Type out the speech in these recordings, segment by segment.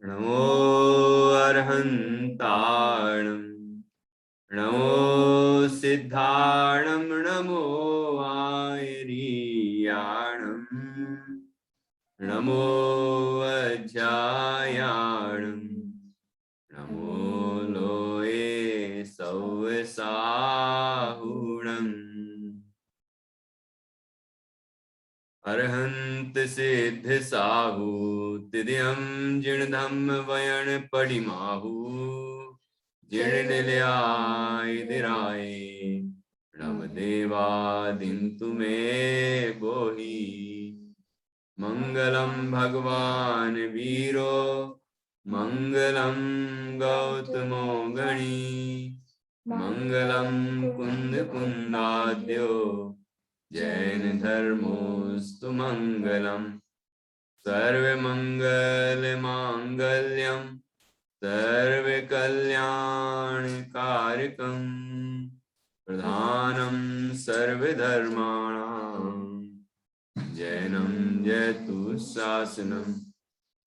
नमो अर्हन्ताणं नमो सिद्धाणं नमो आयरीयाणं नमो वज्रायाणं नमो लोये सौसाहुणम् अरहंत सिद्ध साहू तिद्यम जिणधम वयन पडिमाहू जिण निलयाय दिराय नव देवादिन तुमे बोही मंगलम भगवान वीरो मंगलम गौतमो गणी मंगलम कुंद कुंदाद्यो जैन धर्मोस्तु मंगलम सर्वे मंगल मांगल्यम सर्वे कल्याण कारकम प्रधानम सर्वे धर्माणाम जैनम जयतु शासनम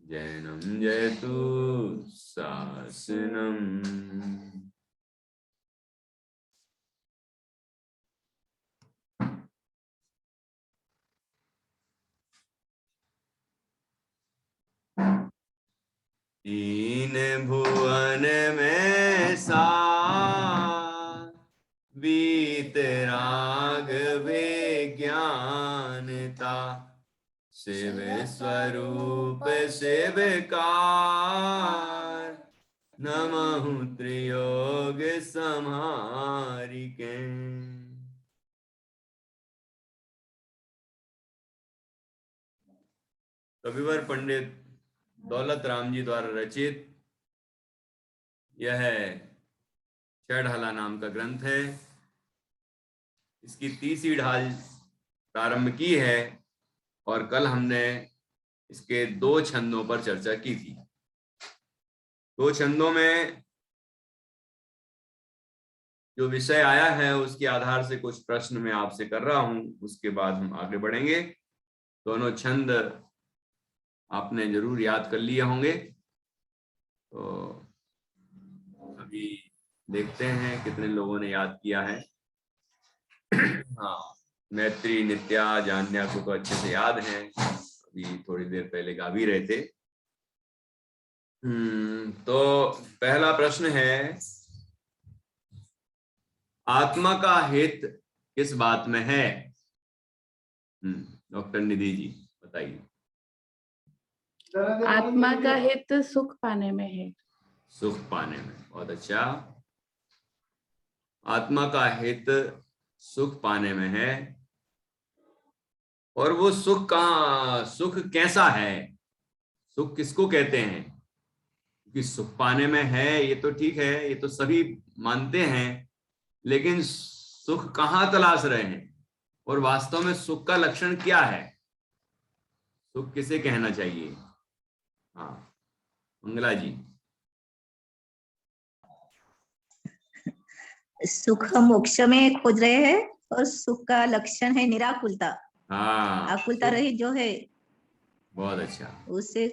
जैनम जयतु शासनम। तीन भुवन में सा वीतराग विज्ञानता शिव स्वरूप शिवकार नमः त्रियोग समारिके। कविवर पंडित दौलत राम जी द्वारा रचित यह छह नाम का ग्रंथ है। इसकी 30वीं ढाल प्रारंभ की है और कल हमने इसके 2 छंदों पर चर्चा की थी। 2 छंदों में जो विषय आया है उसके आधार से कुछ प्रश्न मैं आपसे कर रहा हूं, उसके बाद हम आगे बढ़ेंगे। दोनों छंद आपने जरूर याद कर लिए होंगे, तो अभी देखते हैं कितने लोगों ने याद किया है। हाँ, मैत्री नित्या जान्या को तो अच्छे से याद है, अभी थोड़ी देर पहले गा भी रहे थे। तो पहला प्रश्न है, आत्मा का हित किस बात में है? डॉक्टर निधि जी बताइए। आत्मा का हित सुख पाने में है। सुख पाने में, बहुत अच्छा। आत्मा का हित सुख पाने में है, और वो सुख सुख कैसा है? सुख किसको कहते हैं? कि सुख पाने में है ये तो ठीक है, ये तो सभी मानते हैं, लेकिन सुख कहाँ तलाश रहे हैं और वास्तव में सुख का लक्षण क्या है? सुख किसे कहना चाहिए? हाँ, मंगला जी। सुख मोक्ष में खोज रहे हैं और सुख का लक्षण है निराकुलता। हाँ, आकुलता रहित जो है, बहुत अच्छा, उससे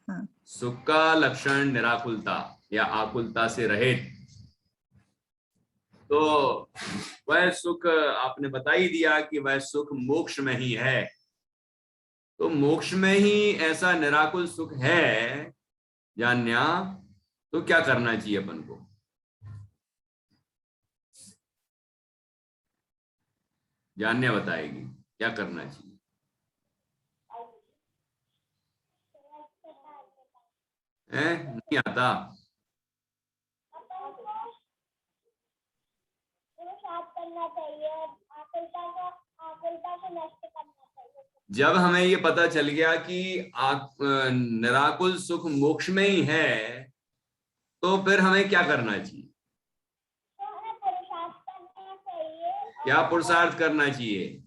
हाँ। सुख का लक्षण निराकुलता या आकुलता से रहित। तो वह सुख आपने बता ही दिया कि वह सुख मोक्ष में ही है। तो मोक्ष में ही ऐसा निराकुल सुख है जान्या, तो क्या करना चाहिए अपन को? जान्या बताएगी क्या करना चाहिए। नहीं आता? जब हमें ये पता चल गया कि निराकुल सुख मोक्ष में ही है, तो फिर हमें क्या करना चाहिए? क्या पुरुषार्थ करना चाहिए?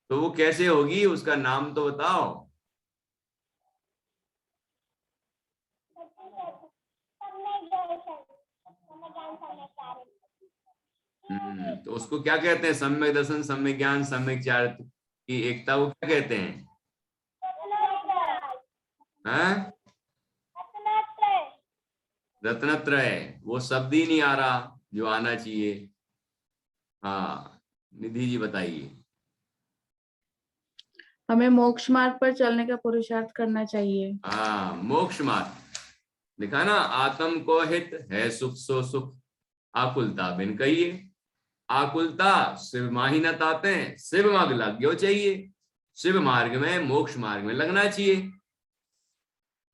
तो वो कैसे होगी, उसका नाम तो बताओ। तो उसको क्या कहते हैं? सम्यक दर्शन, सम्यक ज्ञान, सम्यक चारित्र की एकता को क्या कहते हैं? हाँ? रत्नत्रय। वो शब्द ही नहीं आ रहा जो आना चाहिए। हाँ, निधि जी बताइए। हमें मोक्ष मार्ग पर चलने का पुरुषार्थ करना चाहिए। हाँ, मोक्ष मार्ग लिखा ना, आत्म को हित है सुख सो सुख, आकुलता बिन कहिए। आकुलता शिव माही न ताते, शिव मार्ग लग्यो चाहिए। शिव मार्ग में, मोक्ष मार्ग में लगना चाहिए।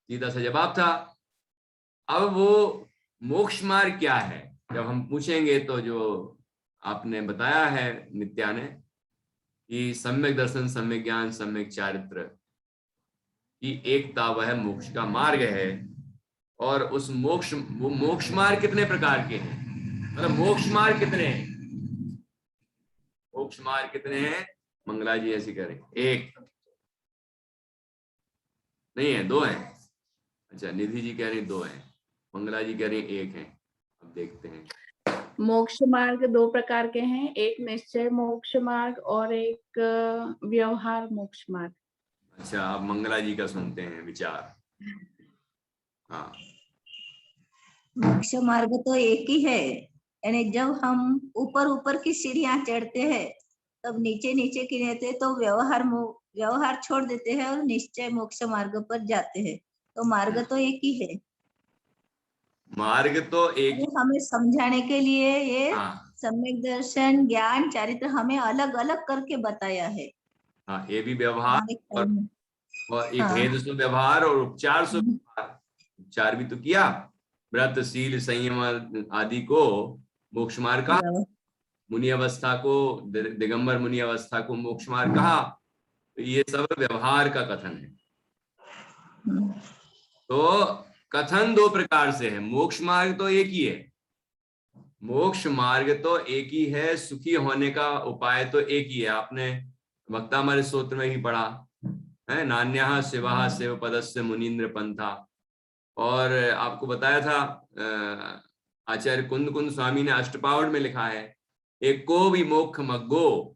सीधा सा जवाब था। अब वो मोक्ष मार्ग क्या है जब हम पूछेंगे, तो जो आपने बताया है नित्या ने कि सम्यक दर्शन, सम्यक ज्ञान, सम्यक चारित्र की एकता वह मोक्ष का मार्ग है। और उस वो मोक्ष मार्ग कितने प्रकार के हैं? मतलब मोक्ष मार्ग कितने हैं? मोक्ष मार्ग कितने हैं? मंगला जी ऐसी करें। एक नहीं है, दो हैं। अच्छा, निधि जी कह रही दो हैं, मंगला जी कह रही एक है। अब देखते हैं। मोक्ष मार्ग दो प्रकार के हैं, एक निश्चय मोक्ष मार्ग और एक व्यवहार मोक्ष मार्ग। अच्छा, अब मंगला जी का सुनते हैं विचार। हाँ, मोक्ष मार्ग तो एक ही है, यानी जब हम ऊपर ऊपर की सीढ़ियां चढ़ते हैं तब नीचे नीचे की रहते तो व्यवहार छोड़ देते हैं और निश्चय मोक्ष मार्ग पर जाते हैं। तो मार्ग तो एक ही है। मार्ग तो एक। हमें समझाने के लिए ये हाँ सम्यक दर्शन, ज्ञान, चारित्र हमें अलग अलग करके बताया है। हाँ, ये भी व्यवहार हमारे और कर्म। ये हाँ, भेद सु व्यवहार और उपचार सु व्यवहार। उपचार भी तो किया, व्रत शील संयम आदि को मोक्ष मार्ग कहा। मुनि अवस्था को, दिगंबर मुनि अवस्था को मोक्ष मार्ग कहा। तो ये सब व्यवहार का कथन है। तो कथन दो प्रकार से है, मोक्ष मार्ग तो एक ही है। मोक्ष मार्ग तो एक ही है, सुखी होने का उपाय तो एक ही है। आपने वक्तामर स्तोत्र में ही पढ़ा है, नान्यः शिवः शिव पदस्य मुनीन्द्र पंथा। और आपको बताया था, आचार्य कुंद कुंद स्वामी ने अष्टपावड़ में लिखा है, एक को भी मोक्ष मग्गो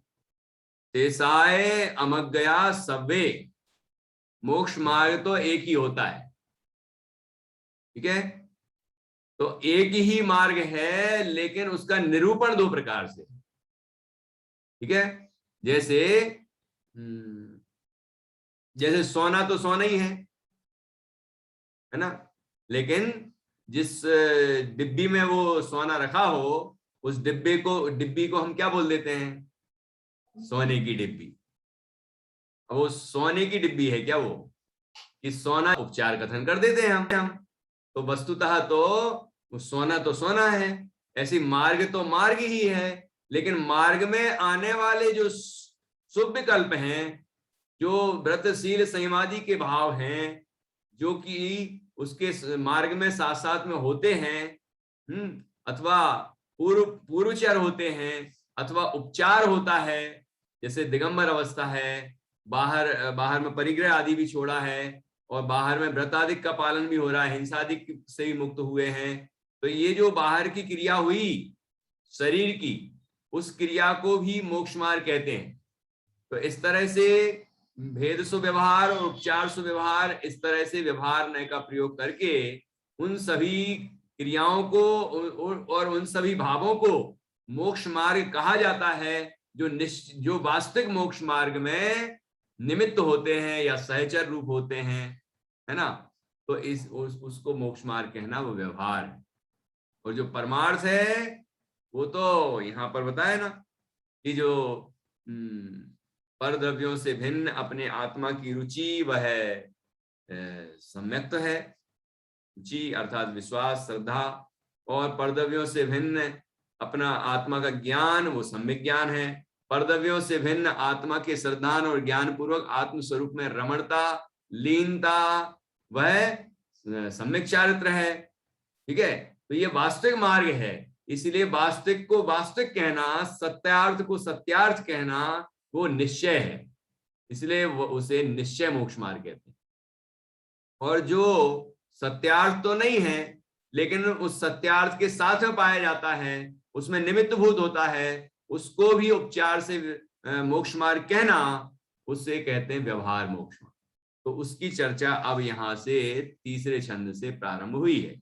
तेसाए अमग्गया सव्वे। मोक्ष मार्ग तो एक ही होता है, ठीक है। तो एक ही मार्ग है, लेकिन उसका निरूपण दो प्रकार से, ठीक है। जैसे जैसे सोना तो सोना ही है ना, लेकिन जिस डिब्बी में वो सोना रखा हो, उस डिब्बी को हम क्या बोल देते हैं? सोने की डिब्बी। अब वो सोने की डिब्बी है क्या वो? कि सोना उपचार कथन कर देते हैं हम। तो वस्तुतः तो सोना है। ऐसी मार्ग तो मार्ग ही है, लेकिन मार्ग में आने वाले जो शुभ विकल्प हैं, जो व्रतशील संयमादि के भाव हैं, जो कि उसके मार्ग में साथ साथ में होते हैं, अथवा पूर्वचर होते हैं, अथवा उपचार होता है। जैसे दिगंबर अवस्था है, बाहर में परिग्रह आदि भी छोड़ा है, और बाहर में व्रतादिक का पालन भी हो रहा है, हिंसादिक से भी मुक्त हुए हैं। तो ये जो बाहर की क्रिया हुई शरीर की, उस क्रिया को भी मोक्ष मार्ग कहते हैं। तो इस तरह से भेद सु व्यवहार और उपचार सु व्यवहार, इस तरह से व्यवहार नय का प्रयोग करके उन सभी क्रियाओं को और उन सभी भावों को मोक्ष मार्ग कहा जाता है, जो वास्तविक मोक्ष मार्ग में निमित्त होते हैं या सहचर रूप होते हैं, है ना। तो उसको मोक्ष मार्ग कहना वो व्यवहार है। और जो परमार्थ है वो तो यहाँ पर बताया ना, कि जो पर द्रव्यों से भिन्न अपने आत्मा की रुचि वह सम्यक्त है। रुचि अर्थात विश्वास, श्रद्धा, और परद्रव्यों से भिन्न अपना आत्मा का ज्ञान, वो सम्यक ज्ञान है। परद्रव्यों से भिन्न आत्मा के श्रद्धान और ज्ञान पूर्वक आत्म स्वरूप में रमणता, लीनता, वह सम्यक चारित्र है, ठीक है। तो ये वास्तविक मार्ग है। इसलिए वास्तविक को वास्तविक कहना, सत्यार्थ को सत्यार्थ कहना, वो निश्चय है। इसलिए वो उसे निश्चय मोक्ष मार्ग कहते हैं। और जो सत्यार्थ तो नहीं है, लेकिन उस सत्यार्थ के साथ में पाया जाता है, उसमें निमित्त भूत होता है, उसको भी उपचार से मोक्ष मार्ग कहना, उससे कहते हैं व्यवहार मोक्ष मार्ग। तो उसकी चर्चा अब यहां से तीसरे छंद से प्रारंभ हुई है।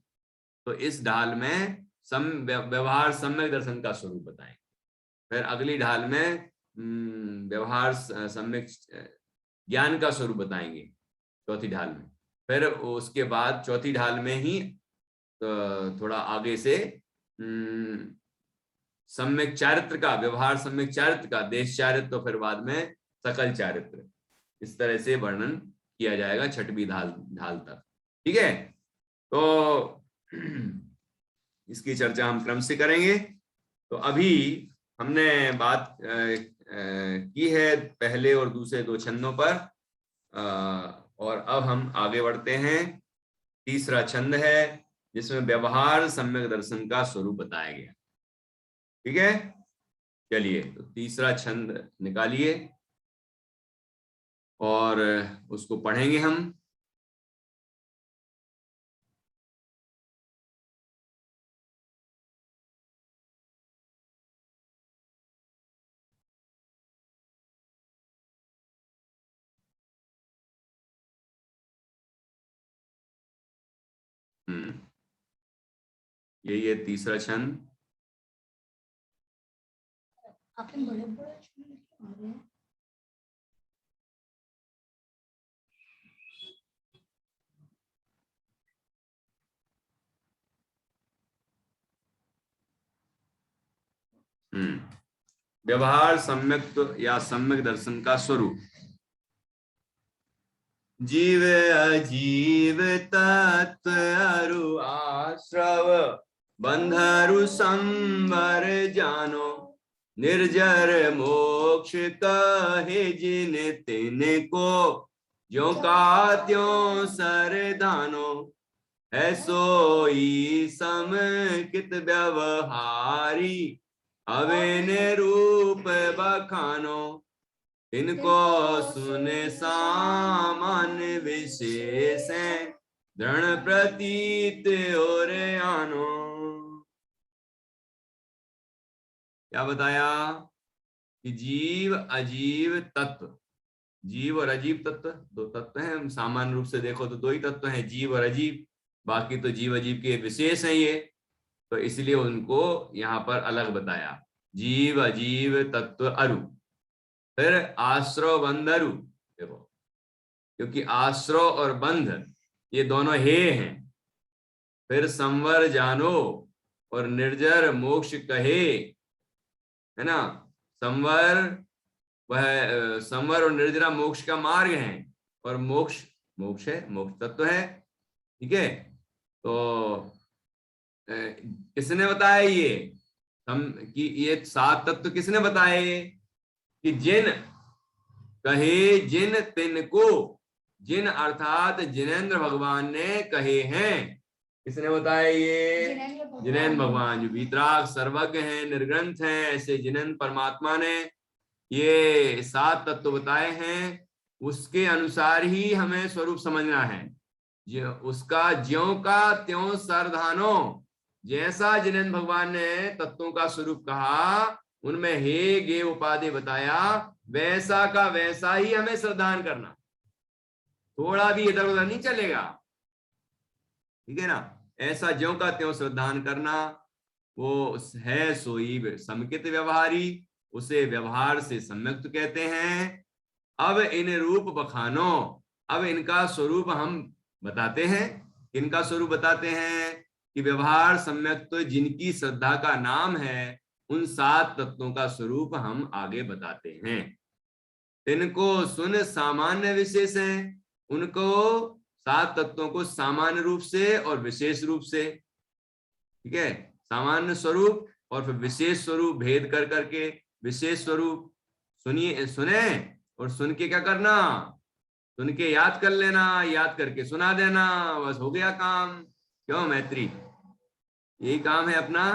तो इस ढाल में व्यवहार सम्यक दर्शन का स्वरूप बताएंगे, फिर अगली ढाल में व्यवहार सम्यक ज्ञान का स्वरूप बताएंगे चौथी ढाल में, फिर उसके बाद चौथी ढाल में ही थोड़ा आगे से सम्यक चारित्र का, व्यवहार सम्यक चारित्र का, देश चारित्र, तो फिर बाद में सकल चारित्र, इस तरह से वर्णन किया जाएगा छठवीं ढाल तक। ठीक है, तो इसकी चर्चा हम क्रम से करेंगे। तो अभी हमने बात की है पहले और दूसरे दो छंदों पर, और अब हम आगे बढ़ते हैं। तीसरा छंद है जिसमें व्यवहार सम्यक दर्शन का स्वरूप बताया गया। ठीक है, चलिए तो तीसरा छंद निकालिए और उसको पढ़ेंगे हम। यही है तीसरा छंद। आपने बड़े बड़े छंद क्यों आ रहे हैं? व्यवहार सम्यक या सम्यक दर्शन का स्वरूप। जीव अजीव तत्व अरु आश्रव बंधरु संवर जानो, निर्जर मोक्ष कहे जिन तिन को, ज्यों का त्यों सरदानो, है सोई समकित व्यवहारी, अवेन रूप बखानो, इनको सुने सामान्य विशेष हैं, दृढ़ प्रतीत और आनो। क्या बताया कि जीव अजीव तत्व, जीव और अजीव तत्व दो तत्व हैं। सामान्य रूप से देखो तो दो ही तत्व हैं, जीव और अजीव, बाकी तो जीव अजीव के विशेष हैं ये, तो इसलिए उनको यहाँ पर अलग बताया। जीव अजीव तत्व अरु, फिर आश्रव बंध अरु। देखो, क्योंकि आश्रव और बंध ये दोनों हे हैं। फिर संवर जानो और निर्जर मोक्ष कहे, है ना। संवर वह संवर और निर्जरा मोक्ष का मार्ग है, और मोक्ष मोक्ष है, मोक्ष तत्व है। ठीक है, तो किसने बताया ये कि ये 7 तत्व किसने बताए कि जिन कहे जिन तिन को, जिन अर्थात जिनेंद्र भगवान ने कहे हैं। किसने बताया ये? जिनेंद्र भगवान, जो वीतराग सर्वज्ञ हैं, निर्ग्रंथ हैं, ऐसे जिनेंद्र परमात्मा ने ये 7 तत्व बताए हैं। उसके अनुसार ही हमें स्वरूप समझना है। उसका ज्यों का त्यों सरधानो, जैसा जिनेंद्र भगवान ने तत्वों का स्वरूप कहा, उनमें हे गे उपाधि बताया, वैसा का वैसा ही हमें श्रद्धान करना, थोड़ा भी इधर उधर नहीं चलेगा। ठीक है ना, ऐसा ज्यों का त्यों श्रद्धान करना, वो है सोई समकित व्यवहारी, उसे व्यवहार से सम्यक्त कहते हैं। अब इन रूप बखानो, अब इनका स्वरूप हम बताते हैं। इनका स्वरूप बताते हैं कि व्यवहार सम्यक्त जिनकी श्रद्धा का नाम है, उन 7 तत्वों का स्वरूप हम आगे बताते हैं। इनको सुन सामान्य विशेष हैं, उनको 7 तत्वों को सामान्य रूप से और विशेष रूप से, ठीक है, सामान्य स्वरूप और फिर विशेष स्वरूप भेद कर करके विशेष स्वरूप सुनिए, सुने और सुन के क्या करना, सुन के याद कर लेना, याद करके सुना देना, बस हो गया काम। क्यों मैत्री, यही काम है अपना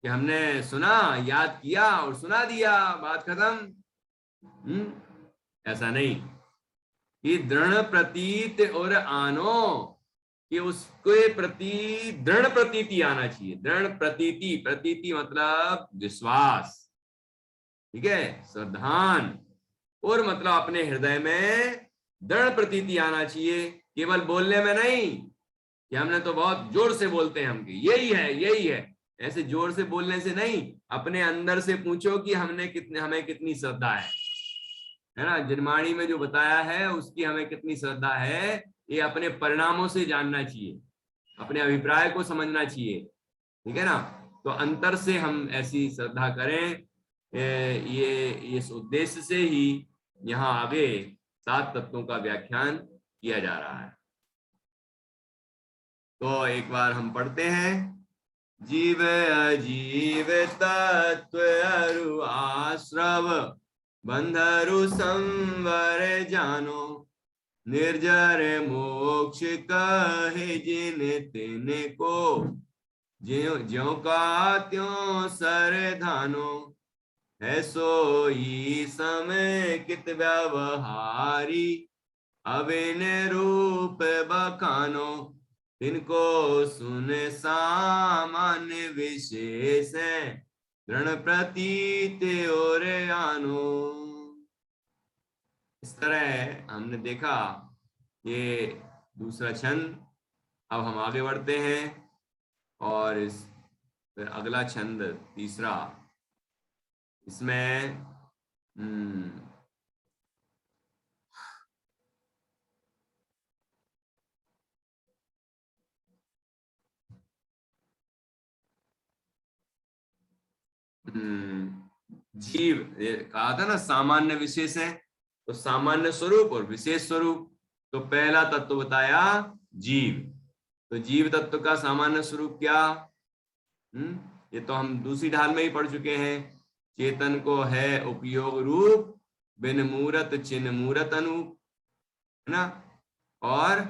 कि हमने सुना, याद किया और सुना दिया, बात खत्म। ऐसा नहीं कि दृढ़ प्रतीत और आनो, कि उसके प्रति दृढ़ प्रतीति आना चाहिए। दृढ़ प्रतीति, प्रतीति मतलब विश्वास, ठीक है, श्रद्धान, और मतलब अपने हृदय में दृढ़ प्रतीति आना चाहिए, केवल बोलने में नहीं कि हमने तो बहुत जोर से बोलते हैं, हम यही है यही है, ऐसे जोर से बोलने से नहीं, अपने अंदर से पूछो कि हमें कितनी श्रद्धा है ना। जिनवाणी में जो बताया है उसकी हमें कितनी श्रद्धा है, ये अपने परिणामों से जानना चाहिए, अपने अभिप्राय को समझना चाहिए, ठीक है ना। तो अंतर से हम ऐसी श्रद्धा करें, ये इस उद्देश्य से ही यहाँ आगे 7 तत्वों का व्याख्यान किया जा रहा है। तो एक बार हम पढ़ते हैं। जीव अजीव तत्व अरु आश्रव बंधरु संवर जानो, निर्जर मोक्ष कहे जिन तिन को, ज्यों ज्यों का त्यों सरधानो, है सोई समय कित व्यवहारी, अविन रूप बखानो, तिनको सुन सामान्य विशेष है, दृढ़ प्रतीत और आनो। इस तरह हमने देखा ये दूसरा छंद। अब हम आगे बढ़ते हैं और फिर अगला छंद तीसरा, इसमें जीव कहा था ना, सामान्य विशेष है, तो सामान्य स्वरूप और विशेष स्वरूप। तो पहला तत्व बताया जीव, तो जीव तत्व का सामान्य स्वरूप क्या, ये तो हम दूसरी ढाल में ही पढ़ चुके हैं। चेतन को है उपयोग रूप, बिन मूरत चिन्ह मूरत अनूप, है ना। और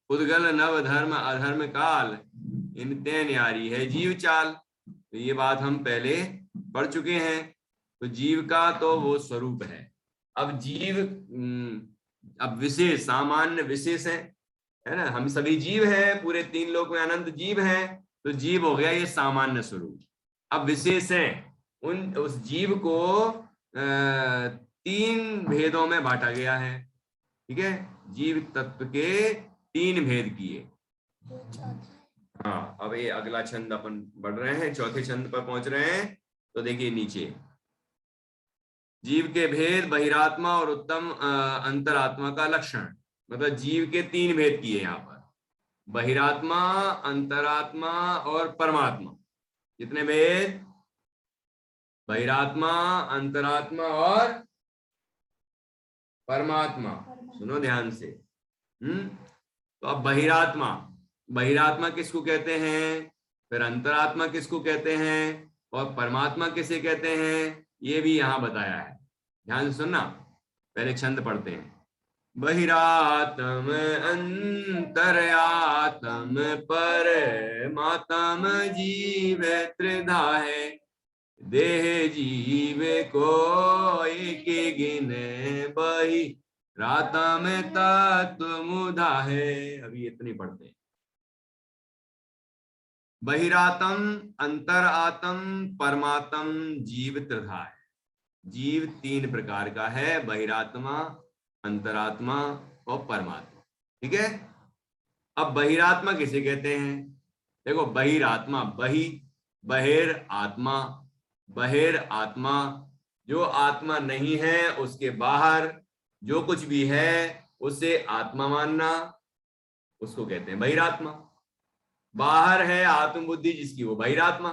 उद्गल नव धर्म अधर्म काल, इन ते न्यारी है जीव चाल। तो ये बात हम पहले पढ़ चुके हैं। तो जीव का तो वो स्वरूप है। अब जीव अब विशेष, सामान्य विशेष है ना। हम सभी जीव हैं, पूरे 3 लोक में अनंत जीव हैं, तो जीव हो गया ये सामान्य स्वरूप। अब विशेष है, उस जीव को 3 भेदों में बांटा गया है, ठीक है। जीव तत्व के 3 भेद किए। हाँ, अब ये अगला छंद अपन बढ़ रहे हैं, चौथे छंद पर पहुंच रहे हैं। तो देखिए नीचे, जीव के भेद, बहिरात्मा और उत्तम अंतरात्मा का लक्षण। मतलब जीव के 3 भेद किए यहाँ पर, बहिरात्मा, अंतरात्मा और परमात्मा। कितने भेद? बहिरात्मा, अंतरात्मा और परमात्मा। सुनो ध्यान से। तो अब बहिरात्मा, बहिरात्मा किसको कहते हैं, फिर अंतरात्मा किसको कहते हैं, और परमात्मा किसे कहते हैं, ये भी यहाँ बताया है। ध्यान से सुनना, पहले छंद पढ़ते हैं। बहिरात्म अंतर्यात्म परमात्म जीव त्रिधा है, देह जीव को एक गिने, बही रातम तत्व मुधा है। अभी इतनी पढ़ते हैं। बहिरातम, अंतरात्म, परमात्म जीव त्रिधा है। जीव 3 प्रकार का है, बहिरात्मा, अंतरात्मा और परमात्मा, ठीक है। अब बहिरात्मा किसे कहते हैं? देखो, बहिरात्मा, बहिर आत्मा, बहिर आत्मा जो आत्मा नहीं है, उसके बाहर जो कुछ भी है उसे आत्मा मानना, उसको कहते हैं बहिरात्मा। बाहर है आत्मबुद्धि जिसकी, वो बहिरात्मा।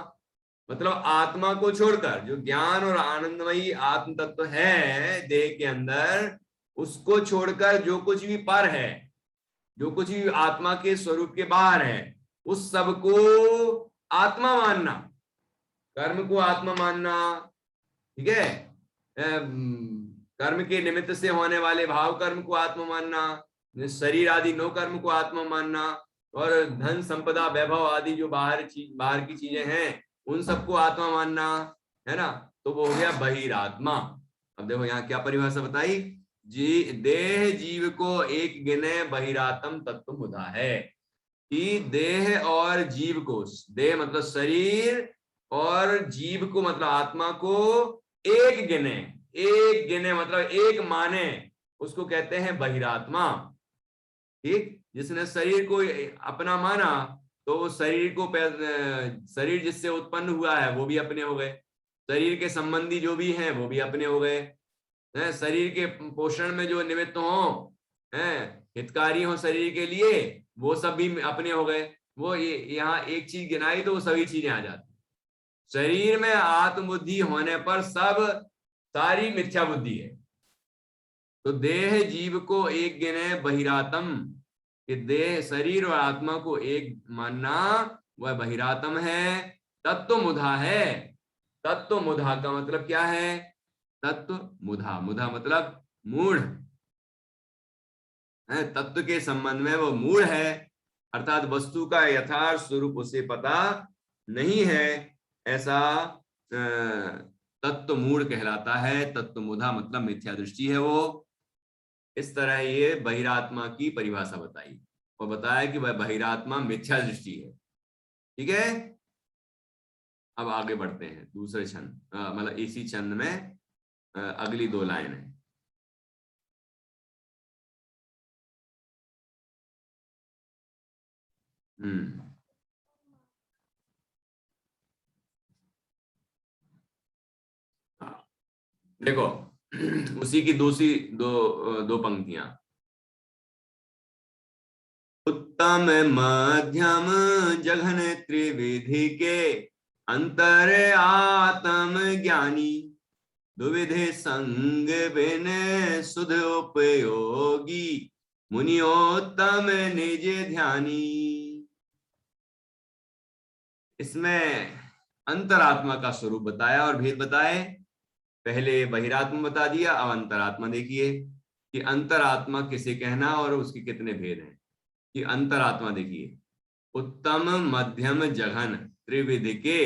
मतलब आत्मा को छोड़कर जो ज्ञान और आनंदमयी आत्म तत्व है देह के अंदर, उसको छोड़कर जो कुछ भी पर है, जो कुछ भी आत्मा के स्वरूप के बाहर है, उस सब को आत्मा मानना, कर्म को आत्मा मानना, ठीक है। कर्म के निमित्त से होने वाले भाव कर्म को आत्मा मानना, शरीर आदि 9 कर्म को आत्मा मानना, और धन संपदा वैभव आदि जो बाहर की चीजें हैं उन सबको आत्मा मानना, है ना। तो वो हो गया बहिरात्मा। अब देखो यहाँ क्या परिभाषा बताई, देह जीव को एक गिने बहिरातम तत्व मुधा है कि देह और जीव को, देह मतलब शरीर और जीव को मतलब आत्मा को एक गिने मतलब एक माने, उसको कहते हैं बहिरात्मा। ठीक, जिसने शरीर को अपना माना तो वो शरीर जिससे उत्पन्न हुआ है वो भी अपने हो गए, शरीर के संबंधी जो भी हैं वो भी अपने हो गए, हैं शरीर के पोषण में जो निमित्त हो, हैं हितकारी हो शरीर के लिए, वो सब भी अपने हो गए। वो यहाँ एक चीज गिनाई तो वो सभी चीजें आ जाती। शरीर में आत्मबुद्धि होने पर सब सारी मिथ्या बुद्धि है। तो देह जीव को एक गिने बहिरातम, कि देह शरीर और आत्मा को एक मानना वह बहिरातम है। तत्व मुधा है, तत्व मुधा का मतलब क्या है? तत्व मुधा, मुधा मतलब मूढ़ है, तत्व के संबंध में वो मूढ़ है, अर्थात वस्तु का यथार्थ स्वरूप उसे पता नहीं है, ऐसा तत्व मूढ़ कहलाता है। तत्व मुधा मतलब मिथ्या दृष्टि है वो। इस तरह ये बहिरात्मा की परिभाषा बताई और बताया कि वह बहिरात्मा मिथ्या दृष्टि है। ठीक है, अब आगे बढ़ते हैं दूसरे छंद, मतलब इसी छंद में अगली 2 लाइन है। देखो उसी की दूसरी दो पंक्तियां। उत्तम मध्यम जघन त्रिविधि के अंतर आत्म ज्ञानी, दुविधि संग बिन सुध उपयोगी, मुनियोत्तम निज ध्यानी। इसमें अंतरात्मा का स्वरूप बताया और भेद बताए। पहले बहिरात्मा बता दिया, अब अंतरात्मा देखिए कि अंतरात्मा किसे कहना और उसके कितने भेद हैं। कि अंतरात्मा देखिए, उत्तम मध्यम जघन त्रिविधि के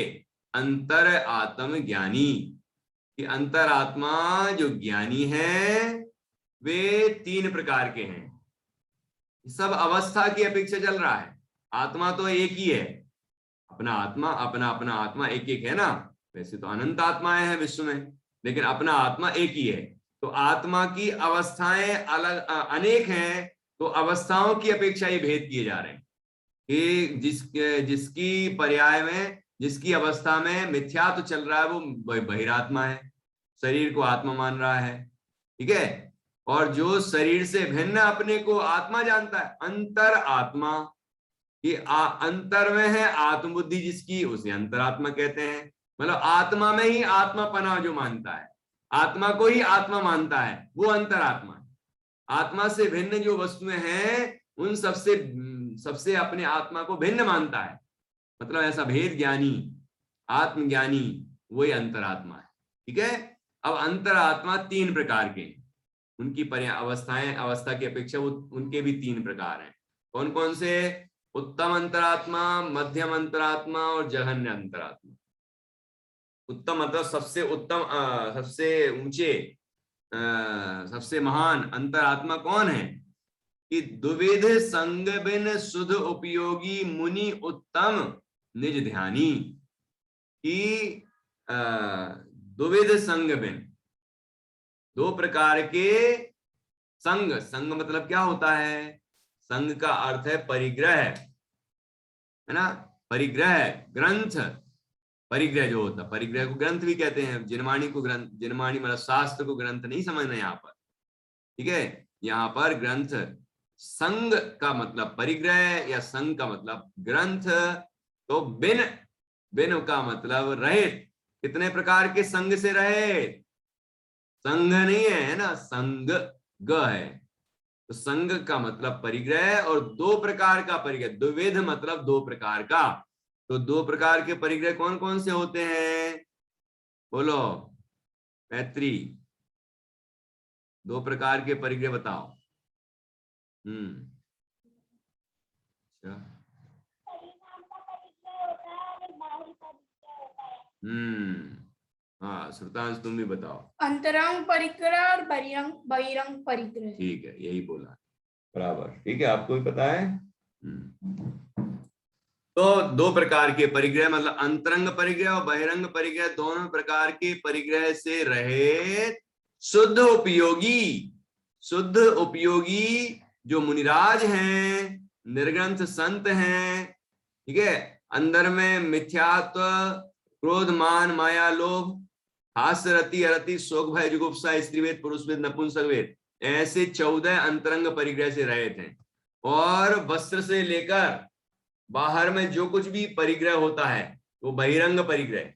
अंतर आत्म ज्ञानी, कि अंतरात्मा जो ज्ञानी है वे 3 प्रकार के हैं। सब अवस्था की अपेक्षा चल रहा है, आत्मा तो एक ही है, अपना अपना आत्मा एक एक है ना। वैसे तो अनंत आत्माएं हैं विश्व में, लेकिन अपना आत्मा एक ही है। तो आत्मा की अवस्थाएं अलग अनेक हैं, तो अवस्थाओं की अपेक्षा ये भेद किए जा रहे हैं कि जिसकी पर्याय में, जिसकी अवस्था में मिथ्या तो चल रहा है वो बहिरात्मा है, शरीर को आत्मा मान रहा है। ठीक है, और जो शरीर से भिन्न अपने को आत्मा जानता है, अंतर आत्मा, कि अंतर में है आत्मबुद्धि जिसकी, उसे अंतरात्मा कहते हैं। मतलब आत्मा में ही आत्मापना जो मानता है, आत्मा को ही आत्मा मानता है, वो अंतरात्मा है। आत्मा से भिन्न जो वस्तुएं हैं उन सबसे अपने आत्मा को भिन्न मानता है, मतलब ऐसा भेद ज्ञानी, आत्मज्ञानी, वही अंतरात्मा है। ठीक है, अब अंतरात्मा 3 प्रकार के, उनकी अवस्थाएं, अवस्था की अपेक्षा वो उनके भी 3 प्रकार हैं। कौन कौन से? उत्तम अंतरात्मा, मध्यम अंतरात्मा और जघन्य अंतरात्मा। उत्तम मतलब सबसे उत्तम, सबसे ऊंचे, सबसे महान अंतरात्मा कौन है? कि दुविध संग बिन सुध उपयोगी, मुनि उत्तम निज ध्यानी। कि दुविध संग बिन, 2 प्रकार के संग, संग मतलब क्या होता है? संग का अर्थ है परिग्रह, है ना। परिग्रह, ग्रंथ, परिग्रह जो होता है, परिग्रह को ग्रंथ भी कहते हैं। जिनवाणी को ग्रंथ, जिनवाणी मतलब शास्त्र को ग्रंथ नहीं समझना यहाँ पर। ठीक है, यहाँ पर ग्रंथ, संग का मतलब परिग्रह या संग का मतलब ग्रंथ। तो बिन, बिन का मतलब रहित। कितने प्रकार के संग से रहित? संघ नहीं है ना, संग ग है। तो संग का मतलब परिग्रह, और 2 प्रकार का परिग्रह, द्विविध मतलब 2 प्रकार का। तो 2 प्रकार के परिग्रह कौन कौन से होते हैं? बोलो मैत्री, 2 प्रकार के परिग्रह बताओ। अच्छा, हाँ श्रुतांश तुम भी बताओ। अंतरंग परिग्रह और बहिरंग परिग्रह। ठीक है, यही बोला बराबर। ठीक है, आपको भी पता है। तो दो प्रकार के परिग्रह, मतलब अंतरंग परिग्रह और बहिरंग परिग्रह, दोनों प्रकार के परिग्रह से रहे शुद्ध उपयोगी, शुद्ध उपयोगी जो मुनिराज हैं, निर्ग्रंथ संत हैं, ठीक है, अंदर में मिथ्यात्व, क्रोध, मान, माया, लोभ, हास्य, रति, अरति, शोक, भय, जुगुप्सा, स्त्रीवेद, पुरुषवेद, नपुंसकवेद, ऐसे 14 अंतरंग परिग्रह से रहे थे। और वस्त्र से लेकर बाहर में जो कुछ भी परिग्रह होता है वो बहिरंग परिग्रह है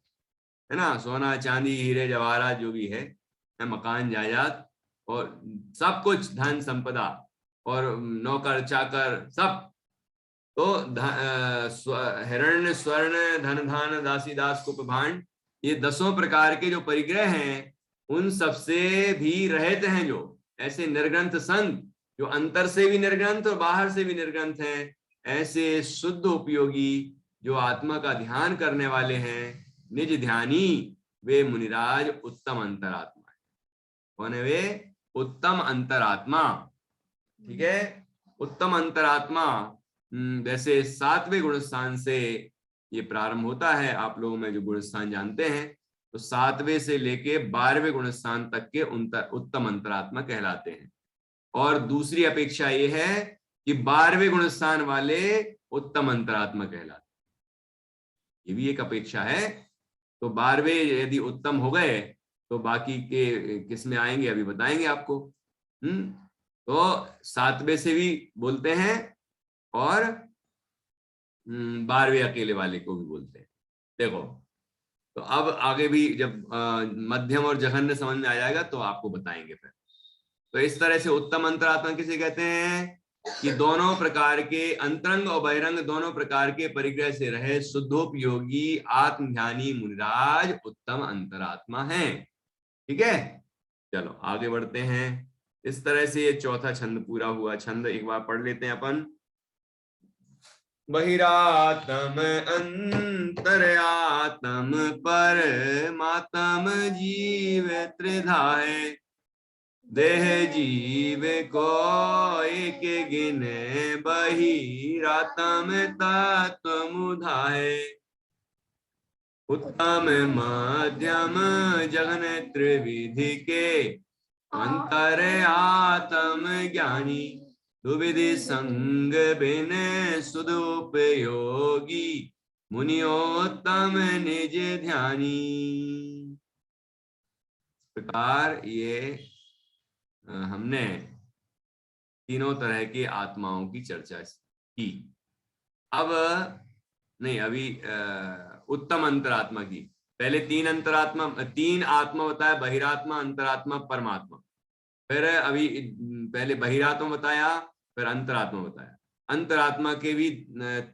ना, सोना चांदी हीरे जवाहरात जो भी है, मकान जायदाद और सब कुछ, धन संपदा और नौकर चाकर सब। तो हिरण्य, स्वर्ण, धन धान, दासी दास, कुप भांड, ये 10 प्रकार के जो परिग्रह हैं उन सबसे भी रहित हैं जो ऐसे निर्ग्रंथ संत, जो अंतर से भी निर्ग्रंथ और बाहर से भी निर्ग्रंथ हैं, ऐसे शुद्ध उपयोगी जो आत्मा का ध्यान करने वाले हैं, निज ध्यानी, वे मुनिराज उत्तम अंतरात्मा है। कौन है वे? उत्तम अंतरात्मा। ठीक है, उत्तम अंतरात्मा। वैसे 7वें गुणस्थान से ये प्रारंभ होता है। आप लोगों में जो गुणस्थान जानते हैं तो 7वें से लेके 12वें गुणस्थान तक के उत्तम अंतरात्मा कहलाते हैं। और दूसरी अपेक्षा ये है कि 12वें गुणस्थान वाले उत्तम अंतरात्मा कहलाते, ये भी एक अपेक्षा है। तो 12वें यदि उत्तम हो गए तो बाकी के किस में आएंगे अभी बताएंगे आपको। तो 7वें से भी बोलते हैं और 12वें अकेले वाले को भी बोलते हैं। देखो, तो अब आगे भी जब मध्यम और जघन्य समझ में आ जाएगा तो आपको बताएंगे फिर। तो इस तरह से उत्तम अंतरात्मा किसे कहते हैं कि दोनों प्रकार के अंतरंग और बहिरंग दोनों प्रकार के परिग्रह से रहे शुद्धोपयोगी आत्मध्यानी मुनिराज उत्तम अंतरात्मा हैं। ठीक है, चलो आगे बढ़ते हैं। इस तरह से ये चौथा छंद पूरा हुआ। छंद एक बार पढ़ लेते हैं अपन। बहिरात्म अंतर्यात्म परमात्म जीव त्रिधा है, देह जीव को एक गिने, बहिरात्म तत्व मुधा है। उत्तम मध्यम जघन त्रिविधि के अंतर आत्म ज्ञानी, दुविधि संग बिन सुदुपयोगी, मुनियोत्तम निज ध्यानी। इस प्रकार ये हमने तीनों तरह की आत्माओं की चर्चा की। अब नहीं, अभी उत्तम अंतरात्मा की। पहले तीन आत्मा बताया, बहिरात्मा, अंतरात्मा, परमात्मा। फिर अभी पहले बहिरात्मा बताया, फिर अंतरात्मा बताया। अंतरात्मा के भी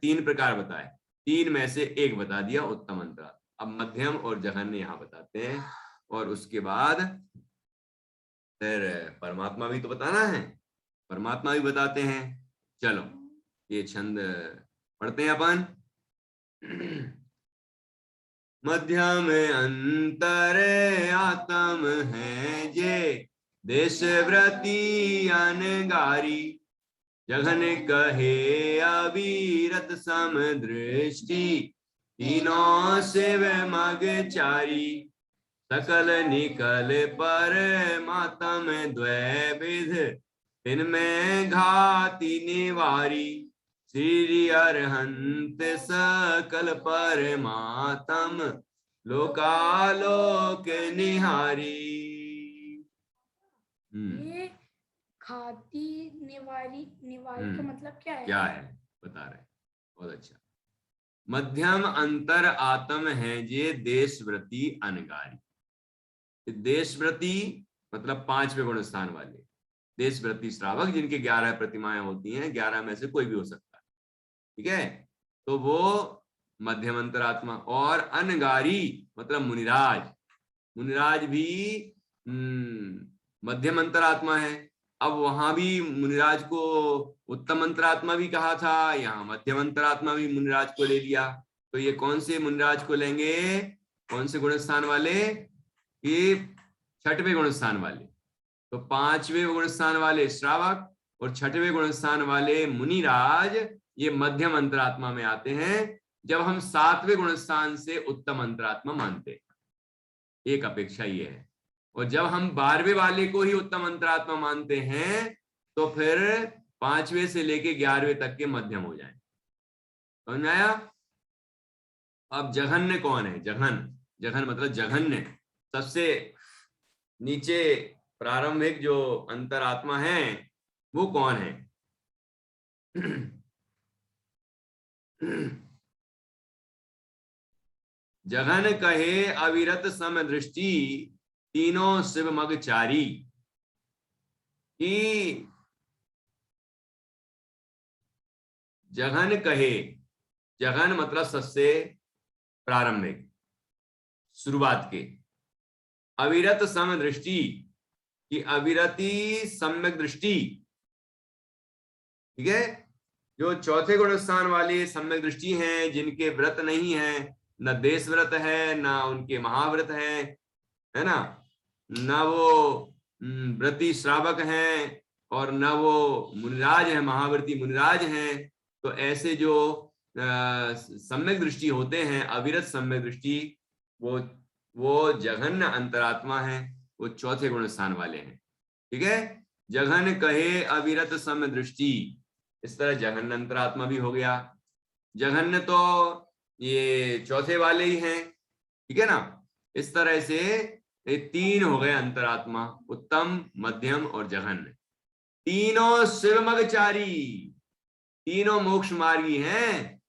3 प्रकार बताए, 3 में से एक बता दिया उत्तम अंतरात्मा। अब मध्यम और जघन्य यहाँ बताते हैं और उसके बाद फिर परमात्मा भी तो बताना है, परमात्मा भी बताते हैं। चलो ये छंद पढ़ते हैं अपन। मध्यम अंतर आत्म है जे, देश व्रती अनगारी, जघन कहे अविरत सम दृष्टि, तीनों शिव मग चारी, सकल निकल पर मातम द्वैविध, इनमें घाति निवारी, श्री अरहंत सकल परमात्म, लोकालोक निहारी। ये घाति निवारी का मतलब क्या है? क्या है बता रहे, बहुत अच्छा। मध्यम अंतर आत्म है जे देशव्रती अनगारी। देशव्रती मतलब 5वें गुण स्थान वाले, देशव्रती श्रावक जिनके 11 प्रतिमाएं होती हैं, 11 में से कोई भी हो सकता है। ठीक है, तो वो मध्यम अंतरात्मा। और अनगारी मतलब मुनिराज, मुनिराज भी मध्यम अंतरात्मा है। अब वहां भी मुनिराज को उत्तम अंतरात्मा भी कहा था, यहाँ मध्यम अंतरात्मा भी मुनिराज को ले लिया। तो ये कौन से मुनिराज को लेंगे, कौन से गुणस्थान वाले? कि छठवें गुण स्थान वाले, तो पांचवें गुण स्थान वाले श्रावक और छठवें गुण स्थान वाले मुनिराज ये मध्यम अंतरात्मा में आते हैं, जब हम सातवें गुण स्थान से उत्तम अंतरात्मा मानते हैं। एक अपेक्षा ये है। और जब हम 12वें वाले को ही उत्तम अंतरात्मा मानते हैं तो फिर 5वें से लेके 11वें तक के मध्यम हो जाए। समझ में आया? अब जघन्य कौन है? जघन मतलब जघन्य, सबसे नीचे प्रारंभिक जो अंतरात्मा है वो कौन है? जघन कहे अविरत सम दृष्टि तीनों शिव मगचारी, कि जघन कहे, जघन मतलब सबसे प्रारंभिक, शुरुआत के, अविरत सम दृष्टि की अविरति सम्यक दृष्टि, ठीक है। जो चौथे गुण स्थान वाले सम्यक दृष्टि हैं, जिनके व्रत नहीं है, न देश व्रत है, न उनके महाव्रत है ना, न वो व्रती श्रावक हैं और न वो मुनिराज है, महाव्रती मुनिराज हैं, तो ऐसे जो सम्यक दृष्टि होते हैं, अविरत सम्यक दृष्टि, वो जघन्य अंतरात्मा है, वो चौथे गुण स्थान वाले हैं। ठीक है, जघन कहे अविरत सम्य दृष्टि, इस तरह जघन्य अंतरात्मा भी हो गया। जघन्य तो ये चौथे वाले ही हैं, ठीक है ना। इस तरह से ये तीन हो गए अंतरात्मा, उत्तम, मध्यम और जघन्य। तीनों शिवमगचारी, तीनों मोक्ष मार्गी हैं।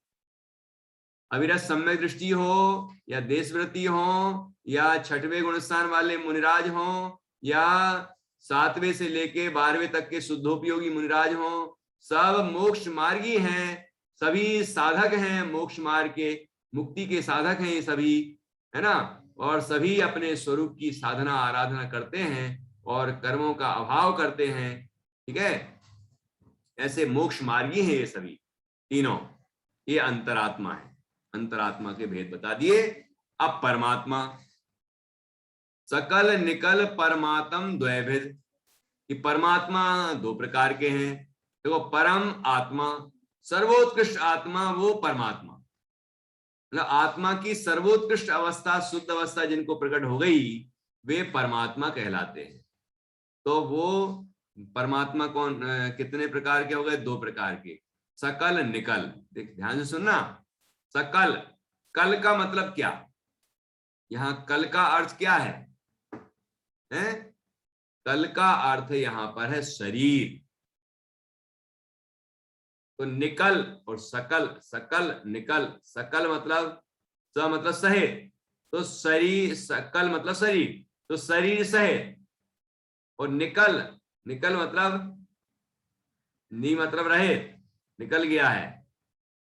अविरत सम्यक दृष्टि हो, या देशव्रती हो, या छठवें गुणस्थान वाले मुनिराज हो, या 7वें से लेके 12वें तक के शुद्धोपयोगी मुनिराज हो, सब मोक्ष मार्गी हैं, सभी साधक हैं मोक्ष मार्ग के, मुक्ति के साधक हैं ये सभी, है ना। और सभी अपने स्वरूप की साधना आराधना करते हैं और कर्मों का अभाव करते हैं, ठीक है। ऐसे मोक्ष मार्गी हैं ये सभी तीनों, ये अंतरात्मा है। अंतरात्मा के भेद बता दिए। अब परमात्मा, सकल निकल परमात्म द्वैभिद, कि परमात्मा दो प्रकार के हैं। देखो, परम आत्मा, सर्वोत्कृष्ट आत्मा, वो परमात्मा, मतलब आत्मा की सर्वोत्कृष्ट अवस्था, शुद्ध अवस्था जिनको प्रकट हो गई, वे परमात्मा कहलाते हैं। तो वो परमात्मा कौन, कितने प्रकार के हो गए? दो प्रकार के, सकल निकल। देख ध्यान से सुनना, सकल, कल का मतलब क्या? यहां कल का अर्थ क्या है? कल का अर्थ यहां पर है शरीर। तो निकल और सकल, सकल निकल, सकल मतलब स मतलब सहे, तो शरीर, सकल मतलब शरीर, तो शरीर सहे। और निकल, निकल मतलब नी मतलब रहे, निकल गया है।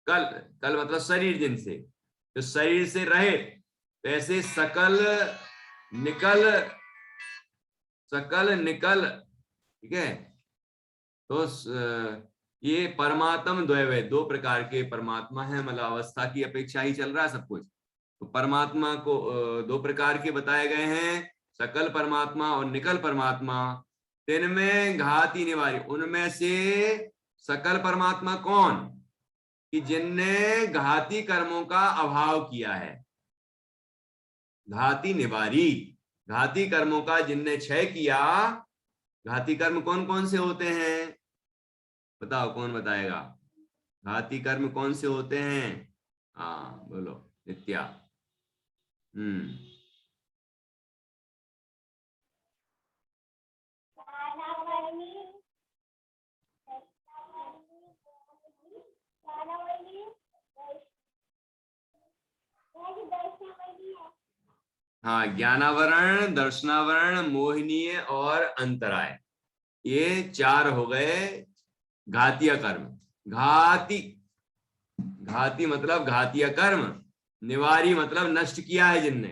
कल, कल मतलब शरीर जिनसे, तो शरीर से रहे। तो ऐसे सकल निकल, सकल निकल, ठीक है। तो ये परमात्म द्वैव, दो प्रकार के परमात्मा है, मतलब अवस्था की अपेक्षा ही चल रहा है सब कुछ। तो परमात्मा को दो प्रकार के बताए गए हैं, सकल परमात्मा और निकल परमात्मा। इनमें घाती निवारी, उनमें से सकल परमात्मा कौन? कि जिनने घाती कर्मों का अभाव किया है। घाती निवारी, घाती कर्मों का जिनने क्षय किया। घाती कर्म कौन कौन से होते हैं? बताओ, कौन बताएगा? घाती कर्म कौन से होते हैं? हाँ बोलो नित्या। हाँ, ज्ञानावरण, दर्शनावरण, मोहिनीय और अंतराय, ये चार हो गए घातीय कर्म। घाती, घाती मतलब घातीय कर्म, निवारी मतलब नष्ट किया है जिनने।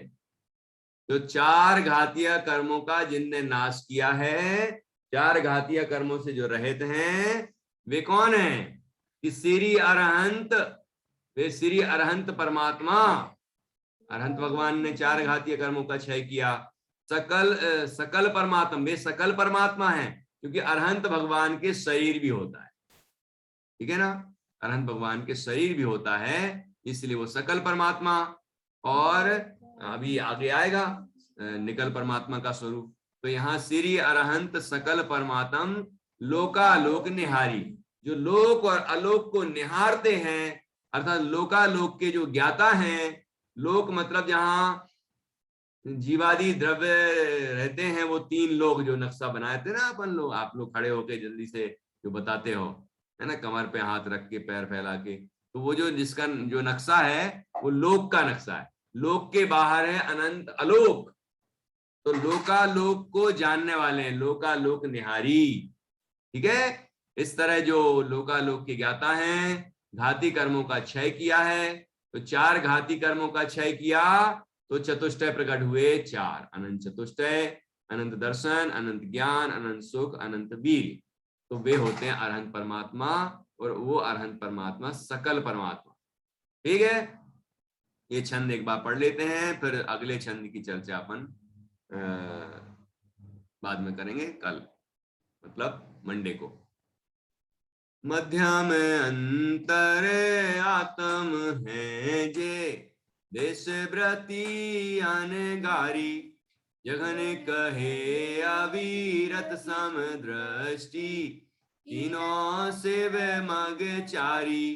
तो चार घातीय कर्मों का जिनने नाश किया है, चार घातीय कर्मों से जो रहित हैं, वे कौन है? कि श्री अरहंत, वे श्री अरहंत परमात्मा। अरहंत भगवान ने चार घातीय कर्मों का क्षय किया। सकल परमात्मा, वे सकल परमात्मा है, क्योंकि अरहंत भगवान के शरीर भी होता है, ठीक है ना, अरहंत भगवान के शरीर भी होता है, इसलिए वो सकल परमात्मा। और अभी आगे आएगा निकल परमात्मा का स्वरूप। तो यहाँ श्री अरहंत सकल परमात्म लोकालोक निहारी, जो लोक और आलोक को निहारते हैं, अर्थात लोकालोक के जो ज्ञाता हैं। लोक मतलब जहाँ जीवादि द्रव्य रहते हैं, वो 3 लोग जो नक्शा बनाए थे ना अपन लोग, आप लोग खड़े होके जल्दी से जो बताते हो, है ना, कमर पे हाथ रख के पैर फैला के, तो वो जो जिसका जो नक्शा है वो लोक का नक्शा है। लोक के बाहर है अनंत अलोक, तो लोकालोक को जानने वाले हैं, लोकालोक निहारी, ठीक है। इस तरह जो लोकालोक के ज्ञाता हैं, घाती कर्मों का क्षय किया है, तो 4 घाती कर्मों का क्षय किया तो चतुष्टय प्रकट हुए 4, अनंत चतुष्टय, अनंत दर्शन, अनंत ज्ञान, अनंत सुख, अनंत वीर, तो वे होते हैं अरहंत परमात्मा, और वो अरहंत परमात्मा सकल परमात्मा, ठीक है। ये छंद एक बार पढ़ लेते हैं, फिर अगले छंद की चर्चा अपन बाद में करेंगे, कल मतलब मंडे को। मध्यम अंतर आत्म है जे, देश व्रती अनगारी, जघन कहे अविरत समदृष्टि, तीनों शिव मग चारी,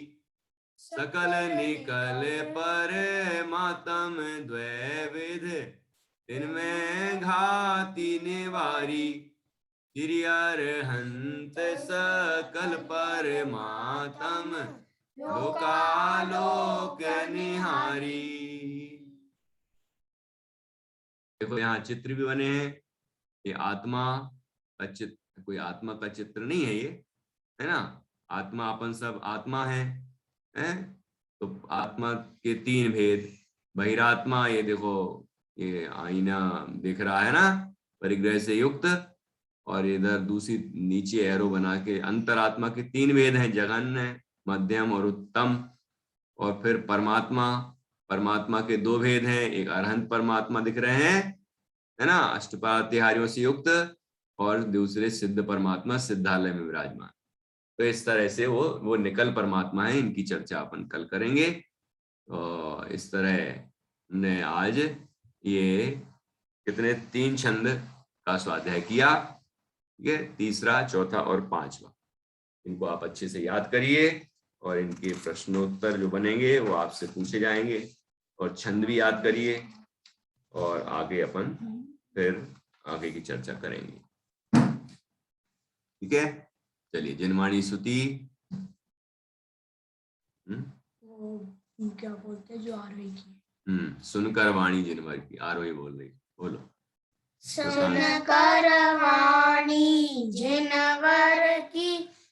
सकल निकल पर मातम द्वैविध, तिनमें घाती निवारी, अरहंत सकल परमात्म लोकालोक निहारी। देखो यहाँ चित्र भी बने हैं, ये आत्मा का चित्र, कोई आत्मा का चित्र नहीं है ये, है ना, आत्मा अपन सब आत्मा है, तो आत्मा के 3 भेद, बहिरात्मा, ये देखो ये आईना दिख रहा है ना परिग्रह से युक्त, और इधर दूसरी नीचे एरो बना के अंतरात्मा के 3 भेद हैं, जघन्य, मध्यम और उत्तम। और फिर परमात्मा, परमात्मा के 2 भेद हैं, एक अरहंत परमात्मा दिख रहे हैं, है ना, अष्टपाध्यायों से युक्त, और दूसरे सिद्ध परमात्मा सिद्धालय में विराजमान। तो इस तरह से वो निकल परमात्मा है, इनकी चर्चा अपन कल करेंगे। और इस तरह ने आज ये कितने 3 छंद का स्वाध्याय किया, ठीक है, तीसरा, चौथा और 5वां। इनको आप अच्छे से याद करिए, और इनके प्रश्नोत्तर जो बनेंगे वो आपसे पूछे जाएंगे, और छंद भी याद करिए, और आगे अपन फिर आगे की चर्चा करेंगे, ठीक है। चलिए, जिनवाणी स्तुति, वो क्या बोलते हैं जो आरोही की, सुनकर वाणी जिनवर की, आरोही बोल रही, बोलो। सुनकर वाणी जिनवर की,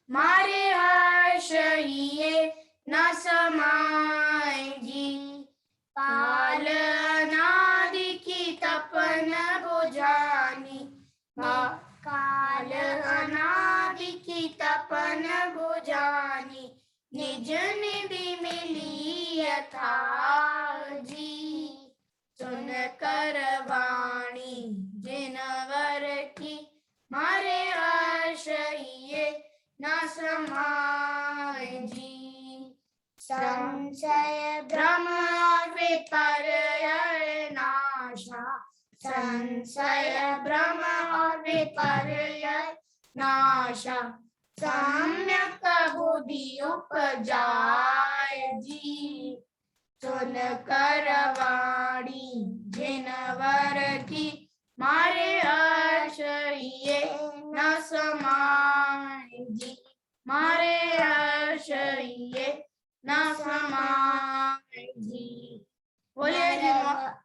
मारे हर्ष ये न समाए जी, काल अनादि की तपन बुझानी, काल अनादि की तपन बुझानी, निज निधि मिली यथा जी, सुनकर वाणी जिनवर की, मारे हर्ष ये न समाए जी, संशय भ्रम और विपर्य नाशा, संशय भ्रम और विपर्य नाशा, सम्यक बुद्धि उपजाए जी, सुनकर वाणी जिनवर की, मारे हर्ष ये न समाए जी, मारे हर्ष ये न समाए जी। बोलिए जी।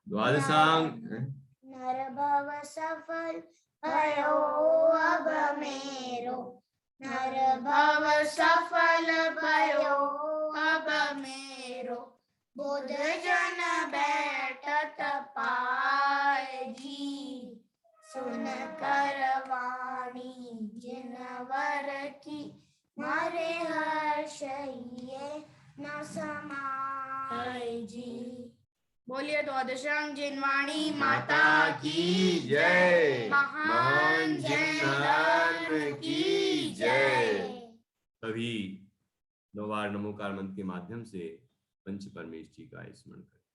द्वादशांग नर भव सफल भयो अब मेरो, नर भव सफल भयो अब मेरो, बुध जन बैठत पाए जी, सुनकर वाणी जिनवर की, मारे हर्ष ये न समाए जी। बोलिए द्वादशांग जिनवाणी माता की जय, महान जिन धर्म की जय। सभी 9 बार नमोकार मंत्र के माध्यम से पंच परमेश जी का स्मरण करें।